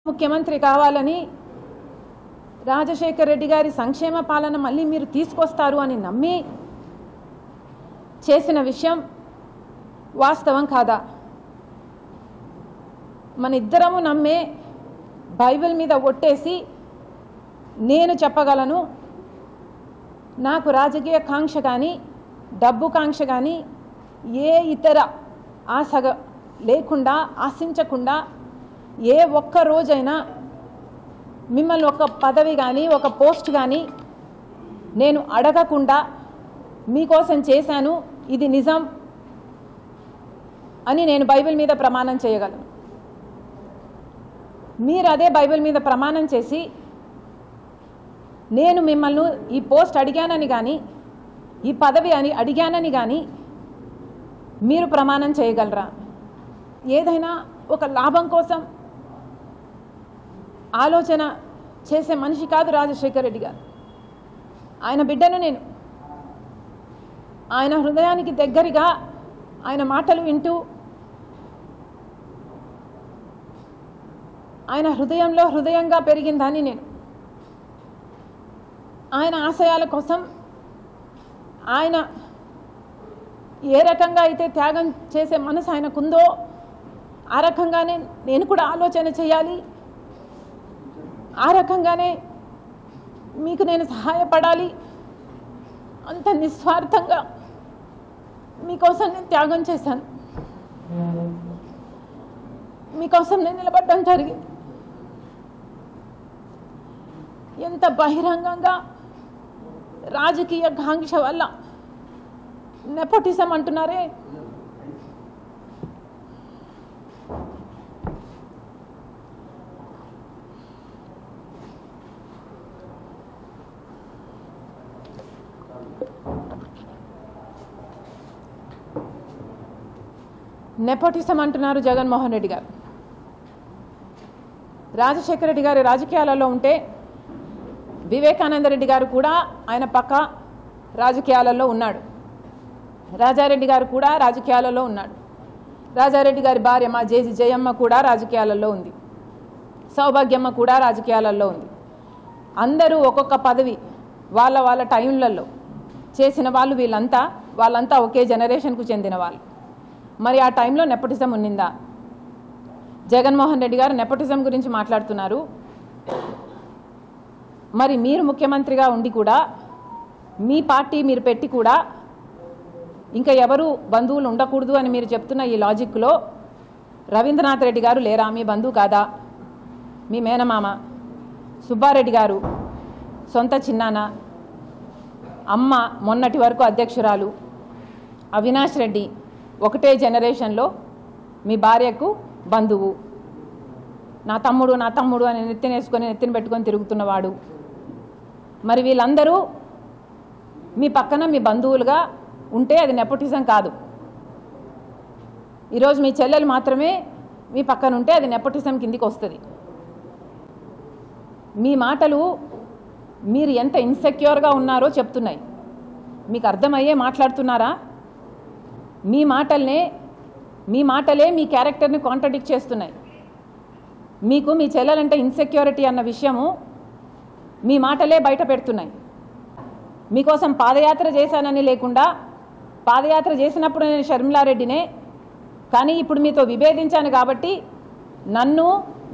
ముఖ్యమంత్రి కావాలని రాజశేఖర్ రెడ్డి గారి సంక్షేమ పాలన మళ్ళీ మీరు తీసుకొస్తారు అని నమ్మి చేసిన విషయం వాస్తవం కాదా? మన ఇద్దరము నమ్మే బైబిల్ మీద ఒట్టేసి నేను చెప్పగలను, నాకు రాజకీయ కాంక్ష కానీ డబ్బు కాంక్ష కానీ ఏ ఇతర ఆశ లేకుండా ఆశించకుండా ఏ ఒక్క రోజైనా మిమ్మల్ని ఒక పదవి కానీ ఒక పోస్ట్ కానీ నేను అడగకుండా మీకోసం చేశాను, ఇది నిజం అని నేను బైబిల్ మీద ప్రమాణం చేయగలను. మీరు అదే బైబిల్ మీద ప్రమాణం చేసి నేను మిమ్మల్ని ఈ పోస్ట్ అడిగానని కానీ ఈ పదవి అని అడిగానని కానీ మీరు ప్రమాణం చేయగలరా? ఏదైనా ఒక లాభం కోసం ఆలోచన చేసే మనిషి కాదు రాజశేఖర్ రెడ్డి గారు. ఆయన బిడ్డను నేను. ఆయన హృదయానికి దగ్గరగా ఆయన మాటలు వింటూ ఆయన హృదయంలో హృదయంగా పెరిగిందని నేను. ఆయన ఆశయాల కోసం ఆయన ఏ రకంగా అయితే త్యాగం చేసే మనసు ఆయనకుందో ఆ రకంగానే నేను కూడా ఆలోచన చేయాలి, ఆ రకంగానే మీకు నేను సహాయపడాలి. అంత నిస్వార్థంగా మీకోసం నేను త్యాగం చేశాను, మీకోసం నేను నిలబడడం జరిగింది. ఎంత బహిరంగంగా రాజకీయ కాంక్ష వల్ల నెపోటిజం అంటున్నారే, నెపోటిజం అంటున్నారు జగన్మోహన్ రెడ్డి గారు. రాజశేఖర రెడ్డి గారి రాజకీయాలలో ఉంటే వివేకానంద రెడ్డి గారు కూడా ఆయన పక్క రాజకీయాలలో ఉన్నాడు, రాజారెడ్డి గారు కూడా రాజకీయాలలో ఉన్నాడు, రాజారెడ్డి గారి భార్య మా జయమ్మ కూడా రాజకీయాలలో ఉంది, సౌభాగ్యమ్మ కూడా రాజకీయాలలో ఉంది. అందరూ ఒక్కొక్క పదవి వాళ్ళ వాళ్ళ టైంలలో చేసిన వాళ్ళు, వాళ్ళంతా ఒకే జనరేషన్కు చెందిన వాళ్ళు. మరి ఆ టైంలో నెపోటిజం ఉన్నిందా? జగన్మోహన్ రెడ్డి గారు నెపోటిజం గురించి మాట్లాడుతున్నారు. మరి మీరు ముఖ్యమంత్రిగా ఉండి కూడా మీ పార్టీ మీరు పెట్టి కూడా ఇంకా ఎవరు బంధువులు ఉండకూడదు అని మీరు చెప్తున్న ఈ లాజిక్లో రవీంద్రనాథ్ రెడ్డి గారు లేరా? మీ బంధువు కాదా? మీ మేనమామ. సుబ్బారెడ్డి గారు సొంత చిన్నాన్న, అమ్మ మొన్నటి వరకు అధ్యక్షురాలు. అవినాష్ రెడ్డి ఒకటే జనరేషన్లో మీ భార్యకు బంధువు. నా తమ్ముడు అని నెత్తిన పెట్టుకొని తిరుగుతున్నవాడు. మరి వీళ్ళందరూ మీ పక్కన మీ బంధువులుగా ఉంటే అది నెపోటిజం కాదు. ఈరోజు మీ చెల్లెలు మాత్రమే మీ పక్కన ఉంటే అది నెపోటిజం కిందికి వస్తుంది. మీ మాటలు మీరు ఎంత ఇన్సెక్యూర్గా ఉన్నారో చెప్తున్నాయి. మీకు అర్థమయ్యే మాట్లాడుతున్నారా? మీ మాటలే మీ క్యారెక్టర్ని కాంట్రడిక్ట్ చేస్తున్నాయి. మీకు మీ చెల్లెలంటే ఇన్సెక్యూరిటీ అన్న విషయము మీ మాటలే బయట పెడుతున్నాయి. మీకోసం పాదయాత్ర చేశానని లేకుండా, పాదయాత్ర చేసినప్పుడు నేను షర్మిలారెడ్డినే, కానీ ఇప్పుడు మీతో విభేదించాను కాబట్టి నన్ను,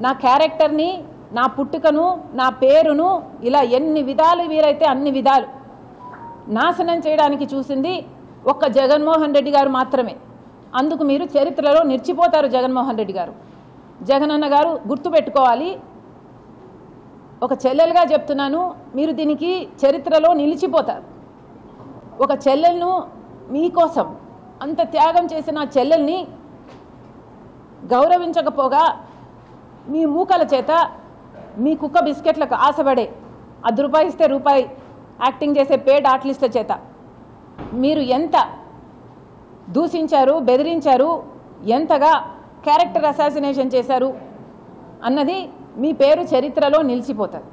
నా క్యారెక్టర్ని, నా పుట్టుకను, నా పేరును ఇలా ఎన్ని విధాలు వీరైతే అన్ని విధాలు నాశనం చేయడానికి చూసింది ఒక్క జగన్మోహన్ రెడ్డి గారు మాత్రమే. అందుకు మీరు చరిత్రలో నిలిచిపోతారు. జగన్మోహన్ రెడ్డి గారు, జగనన్న గారు గుర్తుపెట్టుకోవాలి. ఒక చెల్లెలుగా చెప్తున్నాను, మీరు దీనికి చరిత్రలో నిలిచిపోతారు. ఒక చెల్లెలను మీకోసం అంత త్యాగం చేసిన చెల్లెల్ని గౌరవించకపోగా మీ మూకల చేత, మీ కుక్క బిస్కెట్లకు ఆశపడే ₹10 ఇస్తే రూపాయి యాక్టింగ్ చేసే పేడ్ ఆర్టిస్టుల చేత మీరు ఎంత దూషించారు, బెదిరించారు, ఎంతగా క్యారెక్టర్ అసాసినేషన్ చేశారు అన్నది మీ పేరు చరిత్రలో నిలిచిపోతుంది.